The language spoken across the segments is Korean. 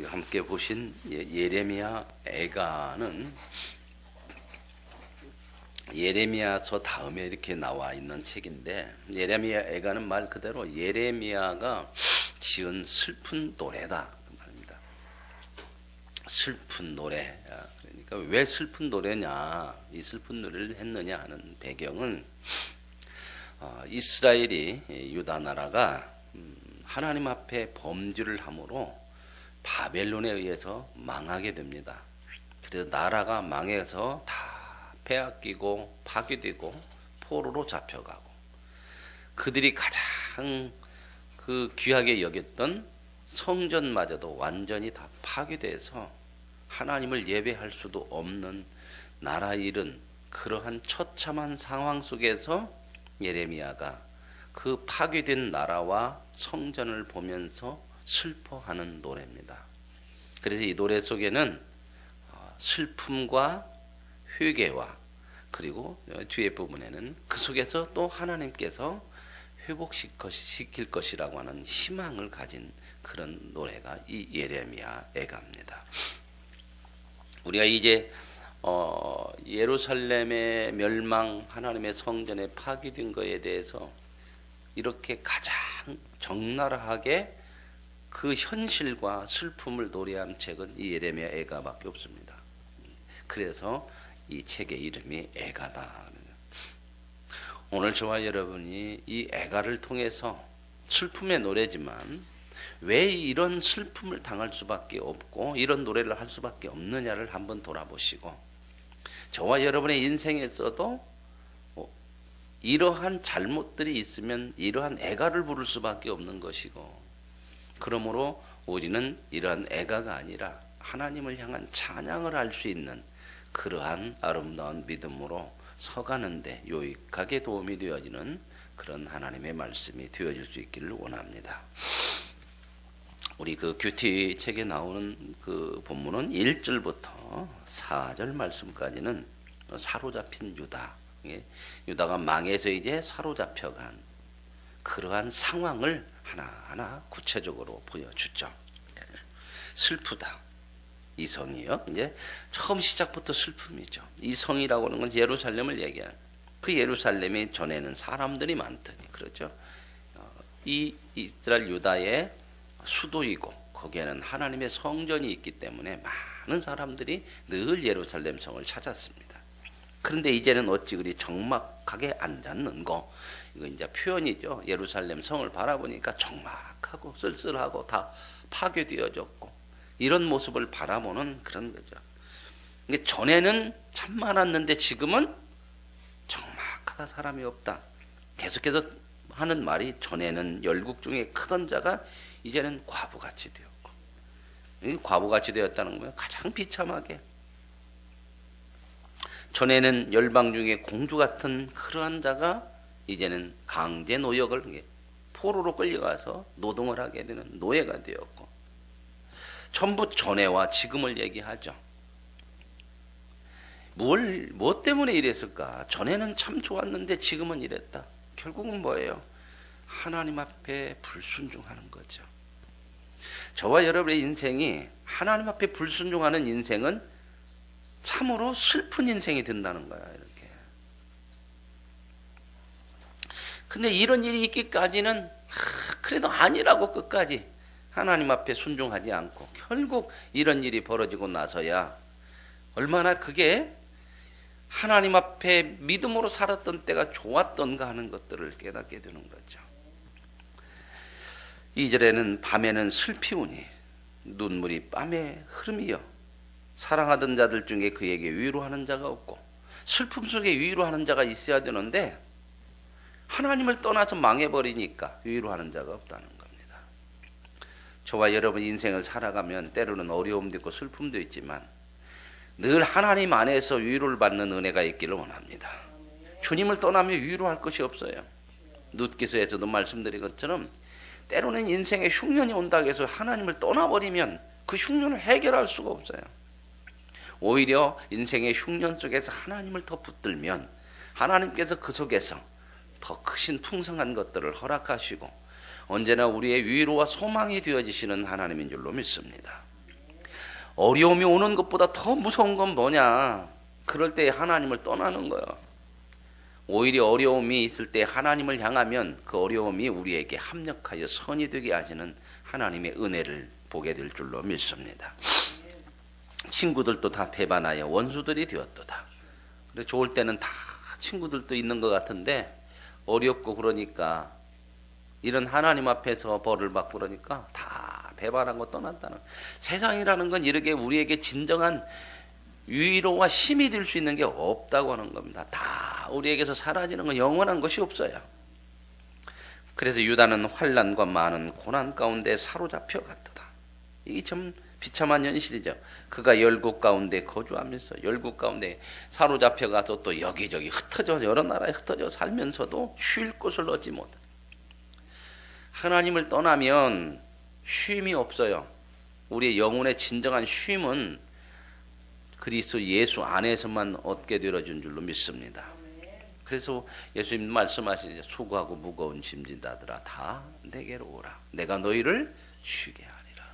우리가 함께 보신 예레미야 애가는 예레미야서 다음에 이렇게 나와 있는 책인데, 예레미야 애가는 말 그대로 예레미야가 지은 슬픈 노래다 그 말입니다. 슬픈 노래. 그러니까 왜 슬픈 노래냐, 이 슬픈 노래를 했느냐 하는 배경은 이스라엘이, 유다 나라가 하나님 앞에 범죄를 함으로 바벨론에 의해서 망하게 됩니다. 그래서 나라가 망해서 다 빼앗기고 파괴되고 포로로 잡혀가고, 그들이 가장 그 귀하게 여겼던 성전마저도 완전히 다 파괴돼서 하나님을 예배할 수도 없는 나라 잃은 그러한 처참한 상황 속에서 예레미야가 그 파괴된 나라와 성전을 보면서 슬퍼하는 노래입니다. 그래서 이 노래 속에는 슬픔과 회개와, 그리고 뒤에 부분에는 그 속에서 또 하나님께서 회복시킬 것이라고 하는 희망을 가진 그런 노래가 이 예레미야 애가입니다. 우리가 이제 예루살렘의 멸망, 하나님의 성전에 파괴된 것에 대해서 이렇게 가장 적나라하게 그 현실과 슬픔을 노래한 책은 이 예레미야 애가밖에 없습니다. 그래서 이 책의 이름이 애가다. 오늘 저와 여러분이 이 애가를 통해서, 슬픔의 노래지만 왜 이런 슬픔을 당할 수밖에 없고 이런 노래를 할 수밖에 없느냐를 한번 돌아보시고, 저와 여러분의 인생에서도 이러한 잘못들이 있으면 이러한 애가를 부를 수밖에 없는 것이고, 그러므로 우리는 이러한 애가가 아니라 하나님을 향한 찬양을 할 수 있는 그러한 아름다운 믿음으로 서가는데 유익하게 도움이 되어지는 그런 하나님의 말씀이 되어질 수 있기를 원합니다. 우리 그 큐티 책에 나오는 그 본문은 1절부터 4절 말씀까지는 사로잡힌 유다, 유다가 망해서 이제 사로잡혀간 그러한 상황을 하나하나 구체적으로 보여주죠. 슬프다. 이 성이요, 이제 처음 시작부터 슬픔이죠. 이 성이라고 하는 건 예루살렘을 얘기해요. 그 예루살렘이 전에는 사람들이 많더니, 그렇죠. 이 이스라엘 유다의 수도이고 거기에는 하나님의 성전이 있기 때문에 많은 사람들이 늘 예루살렘 성을 찾았습니다. 그런데 이제는 어찌 그리 적막하게 앉았는고, 이거 이제 표현이죠. 예루살렘 성을 바라보니까 적막하고 쓸쓸하고 다 파괴되어졌고, 이런 모습을 바라보는 그런 거죠. 전에는 참 많았는데 지금은 적막하다, 사람이 없다. 계속해서 하는 말이, 전에는 열국 중에 크던 자가 이제는 과부같이 되었고, 과부같이 되었다는 거예요. 가장 비참하게. 전에는 열방 중에 공주 같은 그러한 자가 이제는 강제 노역을, 포로로 끌려가서 노동을 하게 되는 노예가 되었고, 전부 전에와 지금을 얘기하죠. 무엇 때문에 이랬을까? 전에는 참 좋았는데 지금은 이랬다. 결국은 뭐예요? 하나님 앞에 불순종하는 거죠. 저와 여러분의 인생이 하나님 앞에 불순종하는 인생은 참으로 슬픈 인생이 된다는 거야, 이렇게. 근데 이런 일이 있기까지는 그래도 아니라고 끝까지 하나님 앞에 순종하지 않고, 결국 이런 일이 벌어지고 나서야 얼마나 그게 하나님 앞에 믿음으로 살았던 때가 좋았던가 하는 것들을 깨닫게 되는 거죠. 2절에는 밤에는 슬피우니 눈물이 밤에 흐름이여, 사랑하던 자들 중에 그에게 위로하는 자가 없고. 슬픔 속에 위로하는 자가 있어야 되는데 하나님을 떠나서 망해버리니까 위로하는 자가 없다는 겁니다. 저와 여러분 인생을 살아가면 때로는 어려움도 있고 슬픔도 있지만 늘 하나님 안에서 위로를 받는 은혜가 있기를 원합니다. 주님을 떠나면 위로할 것이 없어요. 룻기서에서도 말씀드린 것처럼 때로는 인생에 흉년이 온다고 해서 하나님을 떠나버리면 그 흉년을 해결할 수가 없어요. 오히려 인생의 흉년 속에서 하나님을 더 붙들면 하나님께서 그 속에서 더 크신 풍성한 것들을 허락하시고 언제나 우리의 위로와 소망이 되어지시는 하나님인 줄로 믿습니다. 어려움이 오는 것보다 더 무서운 건 뭐냐? 그럴 때 하나님을 떠나는 거예요. 오히려 어려움이 있을 때 하나님을 향하면 그 어려움이 우리에게 합력하여 선이 되게 하시는 하나님의 은혜를 보게 될 줄로 믿습니다. 친구들도 다 배반하여 원수들이 되었도다. 그래 좋을 때는 다 친구들도 있는 것 같은데 어렵고 그러니까 이런 하나님 앞에서 벌을 받고 그러니까 다 배반하고 떠났다는, 세상이라는 건 이렇게 우리에게 진정한 위로와 힘이 될 수 있는 게 없다고 하는 겁니다. 다 우리에게서 사라지는 건 영원한 것이 없어요. 그래서 유다는 환난과 많은 고난 가운데 사로잡혀 갔다. 이게 참 비참한 현실이죠. 그가 열국 가운데 거주하면서 열국 가운데 사로잡혀 가서 또 여기저기 흩어져 여러 나라에 흩어져 살면서도 쉴 곳을 얻지 못해. 하나님을 떠나면 쉼이 없어요. 우리의 영혼의 진정한 쉼은 그리스도 예수 안에서만 얻게 되어진 줄로 믿습니다. 그래서 예수님 말씀하시죠. 수고하고 무거운 짐진다들아 다 내게로 오라. 내가 너희를 쉬게 하리라.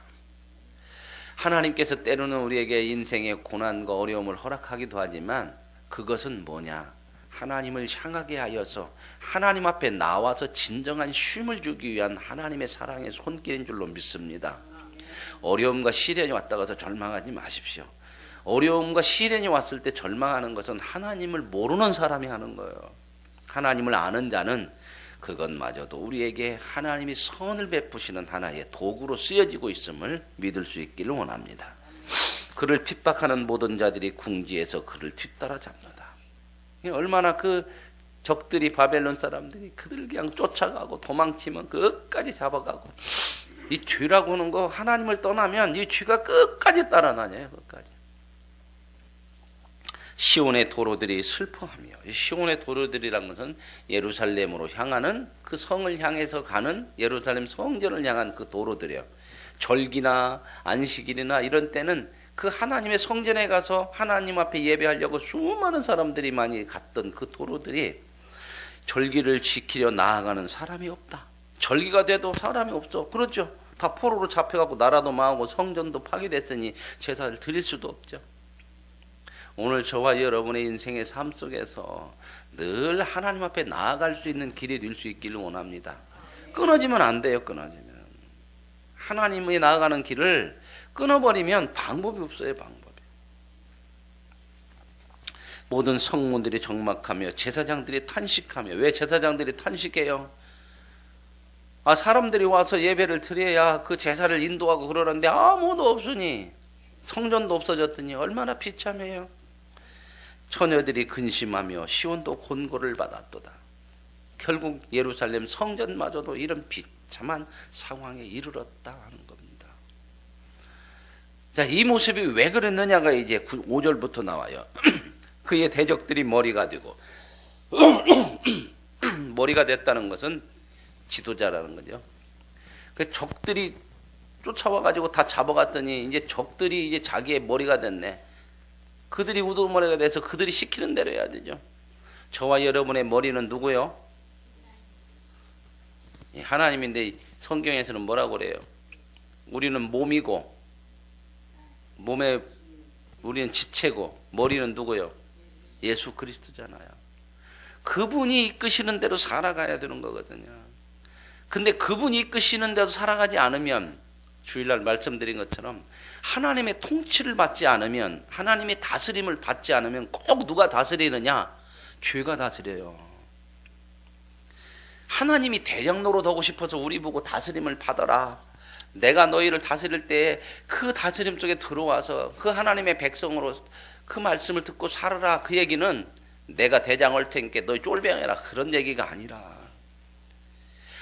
하나님께서 때로는 우리에게 인생의 고난과 어려움을 허락하기도 하지만 그것은 뭐냐? 하나님을 향하게 하여서 하나님 앞에 나와서 진정한 쉼을 주기 위한 하나님의 사랑의 손길인 줄로 믿습니다. 어려움과 시련이 왔다고 해서 절망하지 마십시오. 어려움과 시련이 왔을 때 절망하는 것은 하나님을 모르는 사람이 하는 거예요. 하나님을 아는 자는 그것마저도 우리에게 하나님이 선을 베푸시는 하나의 도구로 쓰여지고 있음을 믿을 수 있기를 원합니다. 그를 핍박하는 모든 자들이 궁지에서 그를 뒤따라 잡는다. 얼마나 그 적들이 바벨론 사람들이 그들 그냥 쫓아가고 도망치면 끝까지 잡아가고, 이 죄라고 하는 거 하나님을 떠나면 이 죄가 끝까지 따라다녀요. 끝까지. 시온의 도로들이 슬퍼하며, 시온의 도로들이란 것은 예루살렘으로 향하는 그 성을 향해서 가는 예루살렘 성전을 향한 그 도로들이에요. 절기나 안식일이나 이런 때는 그 하나님의 성전에 가서 하나님 앞에 예배하려고 수많은 사람들이 많이 갔던 그 도로들이 절기를 지키려 나아가는 사람이 없다. 절기가 돼도 사람이 없어. 그렇죠. 다 포로로 잡혀가고 나라도 망하고 성전도 파괴됐으니 제사를 드릴 수도 없죠. 오늘 저와 여러분의 인생의 삶 속에서 늘 하나님 앞에 나아갈 수 있는 길이 될 수 있기를 원합니다. 끊어지면 안 돼요. 끊어지면 하나님에 나아가는 길을 끊어버리면 방법이 없어요. 방법이. 모든 성문들이 적막하며 제사장들이 탄식하며. 왜 제사장들이 탄식해요? 사람들이 와서 예배를 드려야 그 제사를 인도하고 그러는데 아무도 없으니, 성전도 없어졌더니 얼마나 비참해요. 처녀들이 근심하며 시온도 곤고를 받았도다. 결국 예루살렘 성전마저도 이런 비참한 상황에 이르렀다 하는 겁니다. 자, 이 모습이 왜 그랬느냐가 이제 5절부터 나와요. 그의 대적들이 머리가 되고 머리가 됐다는 것은 지도자라는 거죠. 그 적들이 쫓아와가지고 다 잡아갔더니 이제 적들이 이제 자기의 머리가 됐네. 그들이 우두머리가 돼서 그들이 시키는 대로 해야 되죠. 저와 여러분의 머리는 누구요? 하나님인데 성경에서는 뭐라고 그래요? 우리는 몸이고, 몸에 우리는 지체고, 머리는 누구요? 예수 그리스도잖아요. 그분이 이끄시는 대로 살아가야 되는 거거든요. 근데 그분이 이끄시는 대로 살아가지 않으면, 주일날 말씀드린 것처럼 하나님의 통치를 받지 않으면, 하나님의 다스림을 받지 않으면 꼭 누가 다스리느냐? 죄가 다스려요. 하나님이 대량 노릇하고 싶어서 우리 보고 다스림을 받아라. 내가 너희를 다스릴 때 그 다스림 속에 들어와서 그 하나님의 백성으로 그 말씀을 듣고 살아라. 그 얘기는 내가 대장 올 테니까 너희 쫄병해라. 그런 얘기가 아니라,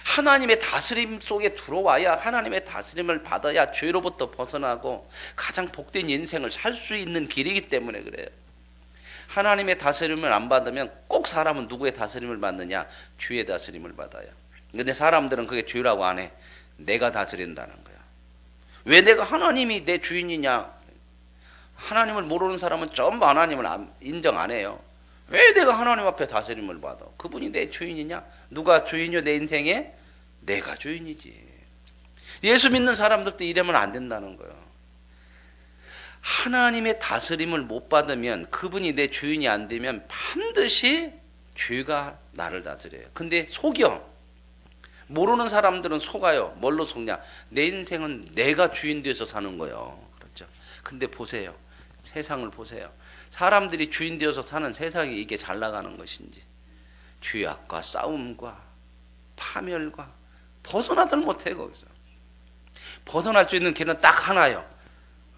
하나님의 다스림 속에 들어와야, 하나님의 다스림을 받아야 죄로부터 벗어나고 가장 복된 인생을 살 수 있는 길이기 때문에 그래요. 하나님의 다스림을 안 받으면 꼭 사람은 누구의 다스림을 받느냐? 죄의 다스림을 받아요. 근데 사람들은 그게 죄라고 안 해. 내가 다스린다는 거야. 왜 내가 하나님이 내 주인이냐? 하나님을 모르는 사람은 전부 하나님을 인정 안 해요. 왜 내가 하나님 앞에 다스림을 받아? 그분이 내 주인이냐? 누가 주인이요 내 인생에? 내가 주인이지. 예수 믿는 사람들도 이러면 안 된다는 거예요. 하나님의 다스림을 못 받으면, 그분이 내 주인이 안 되면 반드시 죄가 나를 다스려요. 근데 속여. 모르는 사람들은 속아요. 뭘로 속냐? 내 인생은 내가 주인 돼서 사는 거예요. 그렇죠? 근데 보세요. 세상을 보세요. 사람들이 주인 되어서 사는 세상이 이게 잘 나가는 것인지, 죄악과 싸움과 파멸과 벗어나들 못해. 거기서 벗어날 수 있는 길은 딱 하나요.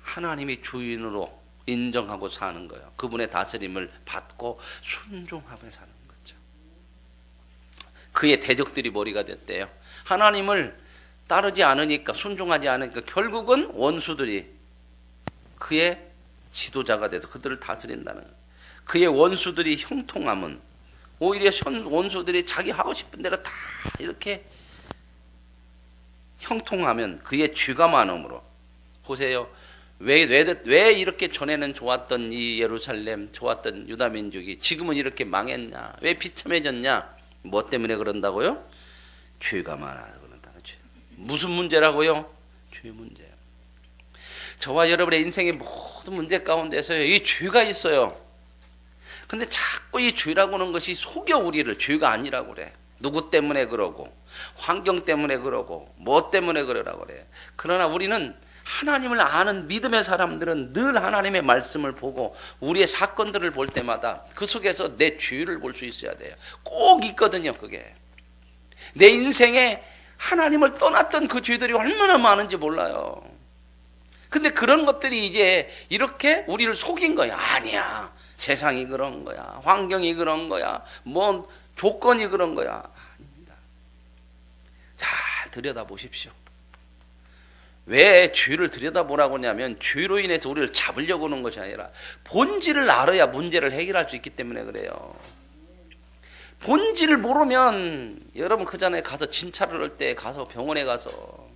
하나님이 주인으로 인정하고 사는 거예요. 그분의 다스림을 받고 순종하며 사는 거죠. 그의 대적들이 머리가 됐대요. 하나님을 따르지 않으니까, 순종하지 않으니까 결국은 원수들이 그의 지도자가 돼서 그들을 다스린다는 거예요. 그의 원수들이 형통함은, 오히려 원수들이 자기 하고 싶은 대로 다 이렇게 형통하면 그의 죄가 많음으로. 보세요. 왜 이렇게 전에는 좋았던 이 예루살렘, 좋았던 유다 민족이 지금은 이렇게 망했냐? 왜 비참해졌냐? 뭐 때문에 그런다고요? 죄가 많아서 그런다는 죄. 무슨 문제라고요? 죄 문제예요. 저와 여러분의 인생의 모든 문제 가운데서요, 이 죄가 있어요. 근데 자꾸 이 죄라고 하는 것이 속여 우리를. 죄가 아니라고 그래. 누구 때문에 그러고, 환경 때문에 그러고, 뭐 때문에 그러라고 그래. 그러나 우리는 하나님을 아는 믿음의 사람들은 늘 하나님의 말씀을 보고 우리의 사건들을 볼 때마다 그 속에서 내 죄를 볼 수 있어야 돼요. 꼭 있거든요. 그게 내 인생에 하나님을 떠났던 그 죄들이 얼마나 많은지 몰라요. 근데 그런 것들이 이제 이렇게 우리를 속인 거야. 아니야, 세상이 그런 거야, 환경이 그런 거야, 뭐 조건이 그런 거야. 아닙니다. 잘 들여다보십시오. 왜 죄를 들여다보라고 하냐면, 죄로 인해서 우리를 잡으려고 하는 것이 아니라 본질을 알아야 문제를 해결할 수 있기 때문에 그래요. 본질을 모르면, 여러분 그 전에 가서 진찰을 할 때 가서 병원에 가서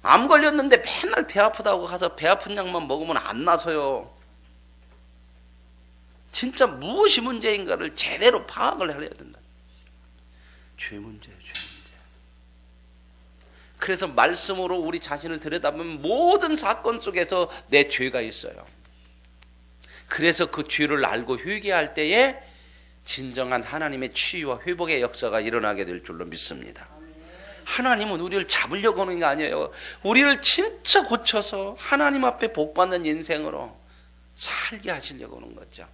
암 걸렸는데 맨날 배 아프다고 가서 배 아픈 약만 먹으면 안 나서요. 진짜 무엇이 문제인가를 제대로 파악을 해야 된다. 죄 문제예요, 죄 문제. 그래서 말씀으로 우리 자신을 들여다보면 모든 사건 속에서 내 죄가 있어요. 그래서 그 죄를 알고 회개할 때에 진정한 하나님의 치유와 회복의 역사가 일어나게 될 줄로 믿습니다. 하나님은 우리를 잡으려고 하는 게 아니에요. 우리를 진짜 고쳐서 하나님 앞에 복받는 인생으로 살게 하시려고 하는 거죠.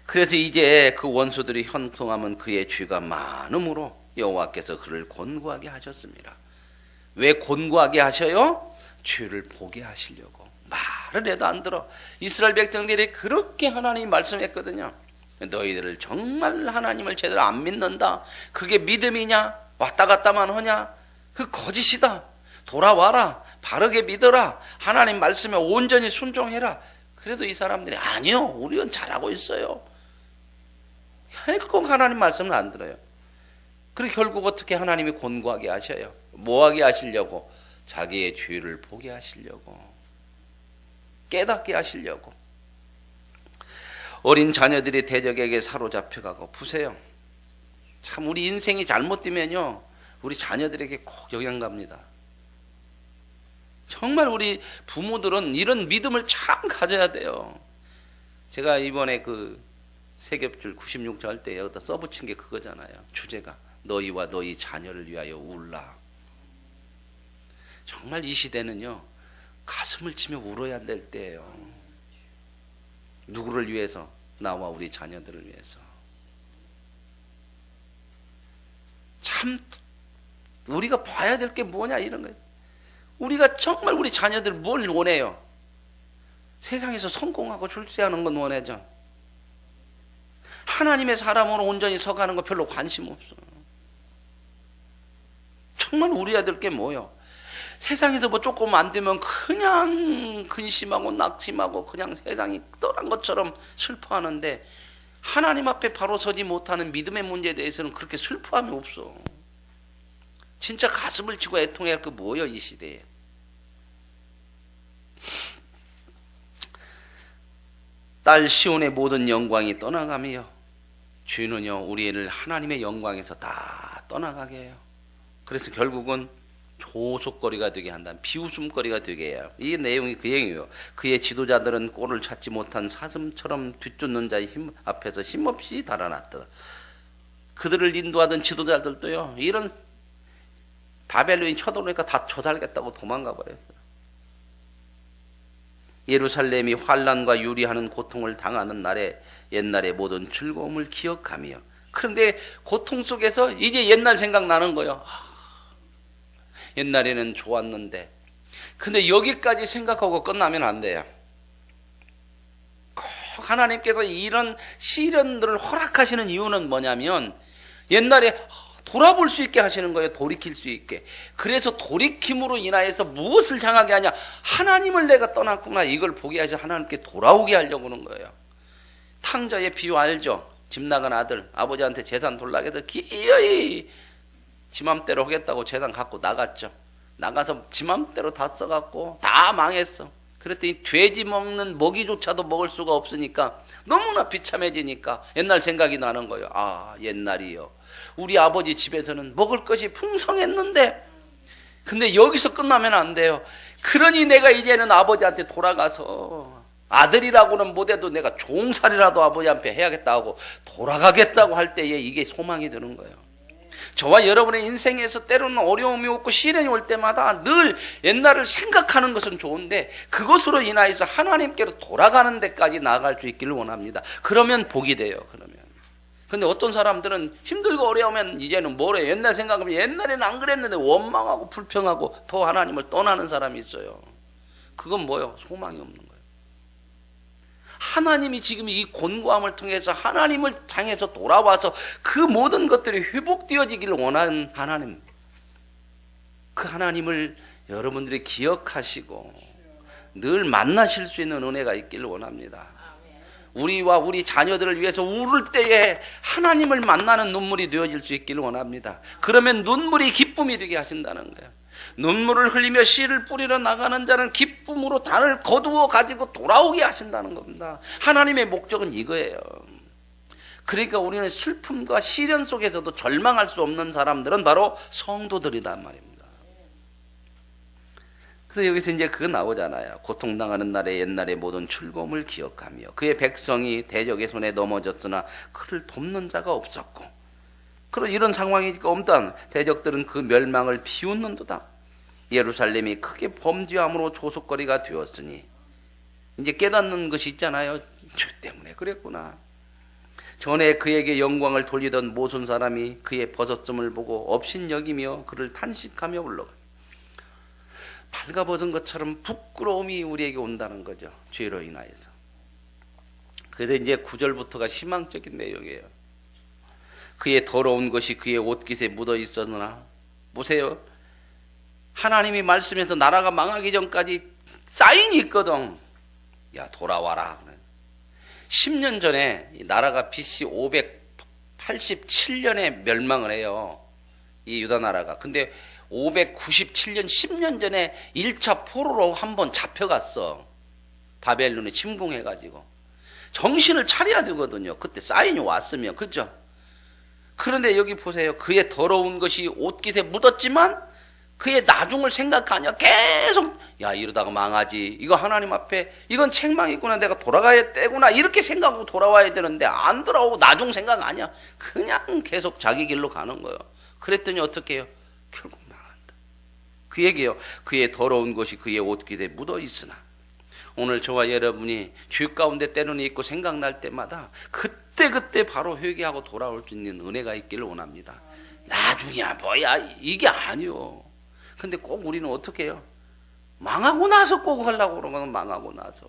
그래서 이제 그 원수들이 형통하면 그의 죄가 많음으로 여호와께서 그를 곤고하게 하셨습니다. 왜 곤고하게 하셔요? 죄를 보게 하시려고. 말을 해도 안 들어. 이스라엘 백성들이 그렇게 하나님이 말씀했거든요. 너희들을 정말 하나님을 제대로 안 믿는다. 그게 믿음이냐? 왔다 갔다만 하냐? 그 거짓이다. 돌아와라. 바르게 믿어라. 하나님 말씀에 온전히 순종해라. 그래도 이 사람들이 아니요, 우리는 잘하고 있어요. 결국 하나님 말씀은 안 들어요. 그리고 결국 어떻게 하나님이 곤고하게 하셔요? 뭐하게 하시려고? 자기의 죄를 보게 하시려고, 깨닫게 하시려고. 어린 자녀들이 대적에게 사로잡혀가고. 보세요, 참 우리 인생이 잘못되면요, 우리 자녀들에게 꼭 영향 갑니다. 정말 우리 부모들은 이런 믿음을 참 가져야 돼요. 제가 이번에 그 세겹줄 96절 할 때 여기다 써붙인 게 그거잖아요. 주제가 너희와 너희 자녀를 위하여 울라. 정말 이 시대는요, 가슴을 치며 울어야 될 때예요. 누구를 위해서? 나와 우리 자녀들을 위해서. 참 우리가 봐야 될 게 뭐냐 이런 거예요. 우리가 정말 우리 자녀들 뭘 원해요? 세상에서 성공하고 출세하는 건 원하죠. 하나님의 사람으로 온전히 서가는 거 별로 관심 없어. 정말 우려야 될 게 뭐예요? 세상에서 뭐 조금 안 되면 그냥 근심하고 낙심하고 그냥 세상이 떠난 것처럼 슬퍼하는데, 하나님 앞에 바로 서지 못하는 믿음의 문제에 대해서는 그렇게 슬퍼함이 없어. 진짜 가슴을 치고 애통해야 할 게 뭐예요, 이 시대에. 딸 시온의 모든 영광이 떠나가며, 죄는요 우리를 하나님의 영광에서 다 떠나가게 해요. 그래서 결국은 조속거리가 되게 한다는, 비웃음거리가 되게 해요. 이 내용이 그 얘기예요. 그의 지도자들은 꼴을 찾지 못한 사슴처럼 뒤쫓는 자의 힘 앞에서 힘없이 달아났다. 그들을 인도하던 지도자들도요, 이런 바벨론이 쳐들어오니까 다 조살겠다고 도망가 버렸어요. 예루살렘이 환난과 유리하는 고통을 당하는 날에 옛날의 모든 즐거움을 기억하며, 그런데 고통 속에서 이제 옛날 생각나는 거예요. 옛날에는 좋았는데. 근데 여기까지 생각하고 끝나면 안 돼요. 꼭 하나님께서 이런 시련들을 허락하시는 이유는 뭐냐면 옛날에 돌아볼 수 있게 하시는 거예요. 돌이킬 수 있게. 그래서 돌이킴으로 인하여서 무엇을 향하게 하냐, 하나님을 내가 떠났구나, 이걸 보게 해서 하나님께 돌아오게 하려고 하는 거예요. 탕자의 비유 알죠? 집 나간 아들 아버지한테 재산 돌라고 해서 기어이 지 맘대로 하겠다고 재산 갖고 나갔죠. 나가서 지 맘대로 다 써갖고 다 망했어. 그랬더니 돼지 먹는 먹이조차도 먹을 수가 없으니까 너무나 비참해지니까 옛날 생각이 나는 거예요. 아, 옛날이요, 우리 아버지 집에서는 먹을 것이 풍성했는데. 근데 여기서 끝나면 안 돼요. 그러니 내가 이제는 아버지한테 돌아가서 아들이라고는 못해도 내가 종살이라도 아버지 앞에 해야겠다 하고 돌아가겠다고 할 때에 이게 소망이 드는 거예요. 저와 여러분의 인생에서 때로는 어려움이 오고 시련이 올 때마다 늘 옛날을 생각하는 것은 좋은데 그것으로 인하여서 하나님께로 돌아가는 데까지 나아갈 수 있기를 원합니다. 그러면 복이 돼요. 그러면. 근데 어떤 사람들은 힘들고 어려우면 이제는 뭐래, 옛날 생각하면 옛날에는 안 그랬는데 원망하고 불평하고 더 하나님을 떠나는 사람이 있어요. 그건 뭐예요? 소망이 없는 거예요. 하나님이 지금 이 곤고함을 통해서 하나님을 향해서 돌아와서 그 모든 것들이 회복되어지기를 원하는 하나님, 그 하나님을 여러분들이 기억하시고 늘 만나실 수 있는 은혜가 있기를 원합니다. 우리와 우리 자녀들을 위해서 울을 때에 하나님을 만나는 눈물이 되어질 수 있기를 원합니다. 그러면 눈물이 기쁨이 되게 하신다는 거예요. 눈물을 흘리며 씨를 뿌리러 나가는 자는 기쁨으로 단을 거두어 가지고 돌아오게 하신다는 겁니다. 하나님의 목적은 이거예요. 그러니까 우리는 슬픔과 시련 속에서도 절망할 수 없는 사람들은 바로 성도들이란 말입니다. 그래서 여기서 이제 그거 나오잖아요. 고통당하는 날에 옛날의 모든 즐거움을 기억하며 그의 백성이 대적의 손에 넘어졌으나 그를 돕는 자가 없었고, 그런 이런 상황이니까 엄단 대적들은 그 멸망을 비웃는도다. 예루살렘이 크게 범죄함으로 조속거리가 되었으니, 이제 깨닫는 것이 있잖아요. 죄 때문에 그랬구나. 전에 그에게 영광을 돌리던 모순 사람이 그의 벗었음을 보고 업신여기며 그를 탄식하며 올라가. 발가벗은 것처럼 부끄러움이 우리에게 온다는 거죠. 죄로 인하여서. 그래서 이제 9절부터가 희망적인 내용이에요. 그의 더러운 것이 그의 옷깃에 묻어 있었으나, 보세요. 하나님이 말씀해서 나라가 망하기 전까지 사인이 있거든. 야, 돌아와라. 10년 전에 나라가 BC 587년에 멸망을 해요. 이 유다 나라가. 근데 597년 10년 전에 1차 포로로 한번 잡혀갔어. 바벨론에 침공해가지고. 정신을 차려야 되거든요. 그때 사인이 왔으면. 그죠? 그런데 여기 보세요. 그의 더러운 것이 옷깃에 묻었지만 그의 나중을 생각하냐. 계속 야, 이러다가 망하지. 이거 하나님 앞에 이건 책망이구나. 내가 돌아가야 되구나. 이렇게 생각하고 돌아와야 되는데 안 돌아오고 나중 생각 아니야. 그냥 계속 자기 길로 가는 거예요. 그랬더니 어떻게 해요? 결국 망한다. 그 얘기예요. 그의 더러운 것이 그의 옷깃에 묻어 있으나. 오늘 저와 여러분이 죄 가운데 때로는 있고 생각날 때마다 그때 바로 회개하고 돌아올 수 있는 은혜가 있기를 원합니다. 나중이야 뭐야 이게 아니요. 근데 꼭 우리는 어떻게 해요? 망하고 나서 꼭 하려고 그러면 망하고 나서.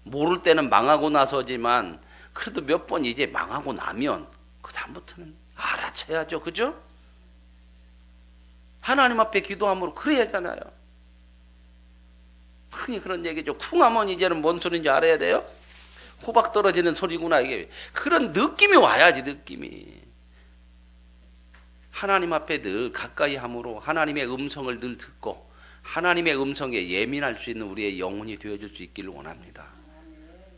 모를 때는 망하고 나서지만 그래도 몇 번 이제 망하고 나면 그 다음부터는 알아채야죠. 그죠? 하나님 앞에 기도함으로 그래야 하잖아요. 흔히 그런 얘기죠. 쿵하면 이제는 뭔 소리인지 알아야 돼요. 호박 떨어지는 소리구나. 이게 그런 느낌이 와야지. 느낌이. 하나님 앞에 늘 가까이 함으로 하나님의 음성을 늘 듣고 하나님의 음성에 예민할 수 있는 우리의 영혼이 되어줄 수 있기를 원합니다.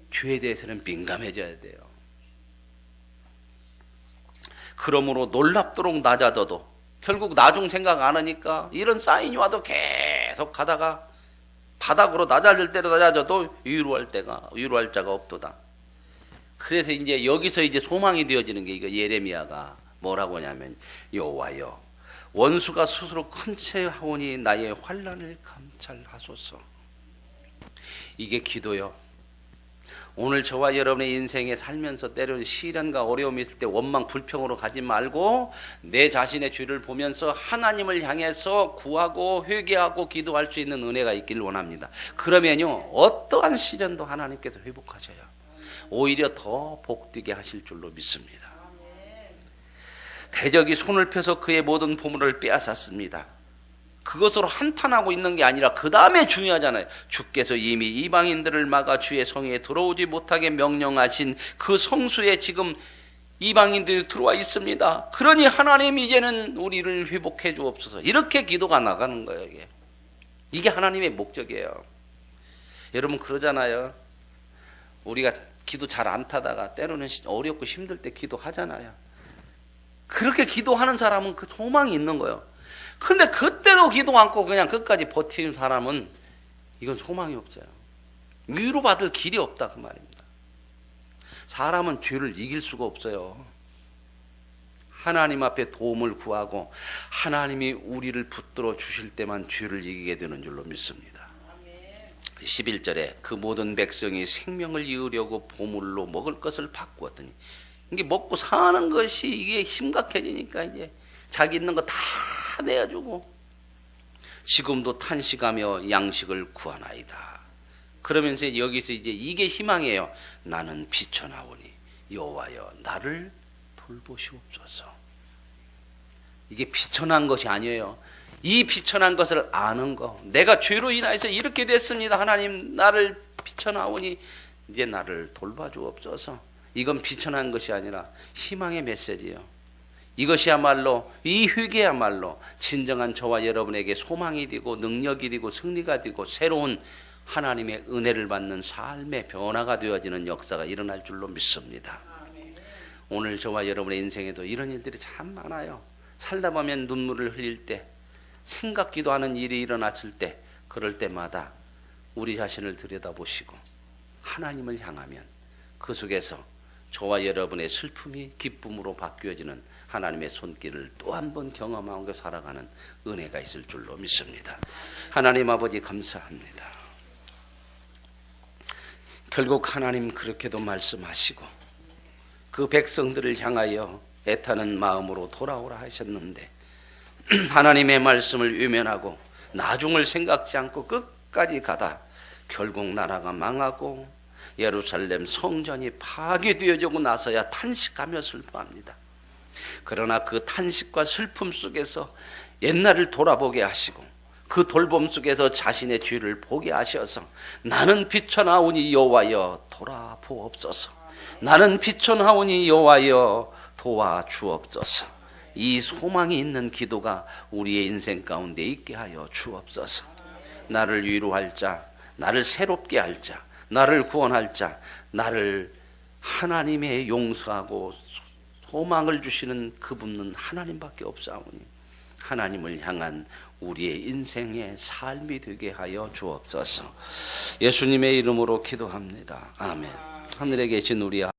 죄에 대해서는 민감해져야 돼요. 그러므로 놀랍도록 낮아져도 결국 나중 생각 안 하니까 이런 사인이 와도 계속 가다가 바닥으로 낮아질 때로 낮아져도 위로할 자가 없도다. 그래서 이제 여기서 이제 소망이 되어지는 게 이거 예레미야가 뭐라고 하냐면 여호와여 원수가 스스로 큰 채 하오니 나의 환난을 감찰하소서. 이게 기도요. 오늘 저와 여러분의 인생에 살면서 때로는 시련과 어려움이 있을 때 원망 불평으로 가지 말고 내 자신의 죄를 보면서 하나님을 향해서 구하고 회개하고 기도할 수 있는 은혜가 있기를 원합니다. 그러면요 어떠한 시련도 하나님께서 회복하셔요. 오히려 더 복되게 하실 줄로 믿습니다. 대적이 손을 펴서 그의 모든 보물을 빼앗았습니다. 그것으로 한탄하고 있는 게 아니라 그 다음에 중요하잖아요. 주께서 이미 이방인들을 막아 주의 성에 들어오지 못하게 명령하신 그 성수에 지금 이방인들이 들어와 있습니다. 그러니 하나님 이제는 우리를 회복해 주옵소서. 이렇게 기도가 나가는 거예요. 이게 하나님의 목적이에요. 여러분 그러잖아요. 우리가 기도 잘 안 타다가 때로는 어렵고 힘들 때 기도하잖아요. 그렇게 기도하는 사람은 그 소망이 있는 거예요. 근데 그때도 기도 않고 그냥 끝까지 버티는 사람은 이건 소망이 없어요. 위로받을 길이 없다 그 말입니다. 사람은 죄를 이길 수가 없어요. 하나님 앞에 도움을 구하고 하나님이 우리를 붙들어 주실 때만 죄를 이기게 되는 줄로 믿습니다. 11절에 그 모든 백성이 생명을 이으려고 보물로 먹을 것을 바꾸었더니 이게 먹고 사는 것이 이게 심각해지니까 이제 자기 있는 거 다 내어주고 지금도 탄식하며 양식을 구하나이다. 그러면서 여기서 이제 이게 희망이에요. 나는 비천하오니 여호와여 나를 돌보시옵소서. 이게 비천한 것이 아니에요. 이 비천한 것을 아는 거. 내가 죄로 인하여서 이렇게 됐습니다. 하나님 나를 비천하오니 이제 나를 돌봐주옵소서. 이건 비천한 것이 아니라 희망의 메시지예요. 이것이야말로 이 회개야말로 진정한 저와 여러분에게 소망이 되고 능력이 되고 승리가 되고 새로운 하나님의 은혜를 받는 삶의 변화가 되어지는 역사가 일어날 줄로 믿습니다. 오늘 저와 여러분의 인생에도 이런 일들이 참 많아요. 살다 보면 눈물을 흘릴 때 생각지도 않은 일이 일어났을 때 그럴 때마다 우리 자신을 들여다보시고 하나님을 향하면 그 속에서 저와 여러분의 슬픔이 기쁨으로 바뀌어지는 하나님의 손길을 또 한 번 경험하고 살아가는 은혜가 있을 줄로 믿습니다. 하나님 아버지 감사합니다. 결국 하나님 그렇게도 말씀하시고 그 백성들을 향하여 애타는 마음으로 돌아오라 하셨는데 하나님의 말씀을 외면하고 나중을 생각지 않고 끝까지 가다 결국 나라가 망하고 예루살렘 성전이 파괴되어지고 나서야 탄식하며 슬퍼합니다. 그러나 그 탄식과 슬픔 속에서 옛날을 돌아보게 하시고 그 돌봄 속에서 자신의 죄를 보게 하셔서 나는 비천하오니 여호와여 돌아보옵소서. 나는 비천하오니 여호와여 도와주옵소서. 이 소망이 있는 기도가 우리의 인생 가운데 있게 하여 주옵소서. 나를 위로할 자, 나를 새롭게 할 자, 나를 구원할 자, 나를 하나님의 용서하고 소망을 주시는 그분은 하나님밖에 없사오니 하나님을 향한 우리의 인생의 삶이 되게 하여 주옵소서. 예수님의 이름으로 기도합니다. 아멘. 하늘에 계신 우리